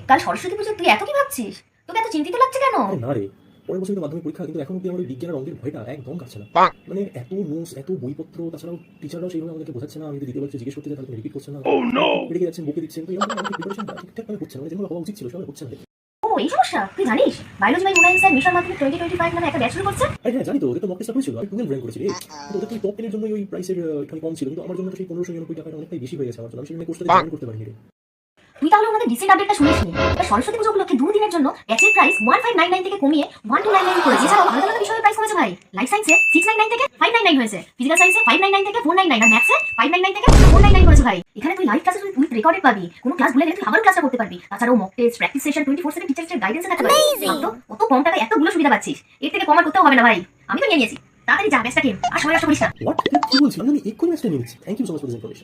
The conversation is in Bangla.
কাল সরস্বতী পুজো তুই এত কি ভাবছিস? তোকে এত চিন্তিত লাগছে কেন? আরে না রে, পরের বছর তো মাধ্যমিক পরীক্ষা, কিন্তু এখন অব্দি আমার ওই বিজ্ঞান আর অঙ্কের ভয়টা একদম কাটছে না। মানে এত নোটস, এত বইপত্র, তাছাড়াও টিচাররাও সেইভাবে আমাদেরকে বোঝাচ্ছে না। আমি যদি দ্বিতীয় বছর জিজ্ঞেস করতে যাই তাহলে রিপিট করছে না, রেখে যাচ্ছেন, বকে দিচ্ছেন। তো এরকম আমাদের প্রিপারেশনটা ঠিকঠাক ভাবে হচ্ছে না, মানে যেগুলো হওয়া উচিত ছিল সেভাবে হচ্ছে না। ও এই সমস্যা তুই জানিস? বায়োলজি বাই মুনাইন স্যার মিশন মাধ্যমিক 2025 নামে একটা ব্যাচ শুরু করছে। আরে হ্যাঁ জানি তো, ওদের তো মক টেস্টটা হয়েছিল, আমি 12 র্যাঙ্ক করেছি রে। কিন্তু ওদের তো টপ 10 এর জন্য ওই প্রাইসের একটু কম ছিল, কিন্তু আমার জন্য তো সেই 1599 টাকাটা অনেকটাই বেশি হয়ে গেছে আমার জন্য। আমি সেখানে কোর্সটাতে জয়েন করতে পারিনি রে। তুই তাহলে ওনাদের রিসেন্ট আপডেটটা শুনিসনি? এবার সরস্বতী পুজো উপলক্ষে 2 দিনের জন্য ব্যাচের প্রাইস 1599 থেকে কমিয়ে 1299 করেছে। এছাড়াও আলাদা আলাদা বিষয়ের প্রাইস কমেছে ভাই। লাইফ সায়েন্সে 699 থেকে 599 হয়েছে, ফিজিক্যাল সায়েন্সে 599 থেকে 499, আর ম্যাথসে 599 থেকে 499 করেছে ভাই। এখানে তুই লাইভ ক্লাসে উইথ রেকর্ডেড পাবি, কোনো ক্লাস ভুলে গেলে তুই আবারও ক্লাসটা করতে পারবি। তাছাড়াও মক টেস্ট, প্র্যাকটিস সেশন, 24/7 টিচারের গাইডেন্সে থাকতে পারবি। তো কত কম টাকায় এতগুলো সুবিধা পাচ্ছিস, এর থেকে কম আর করতেও হবে না ভাই। আমি তো নিয়ে নিয়েছি, তাড়াতাড়ি যা ব্যাচটা কেন আর সময় নষ্ট করিস না। হোয়াট, কি বলছিস? আমি এক্ষুনি ম্যাচটা নিয়ে নিচ্ছি। Thank you so much for this information.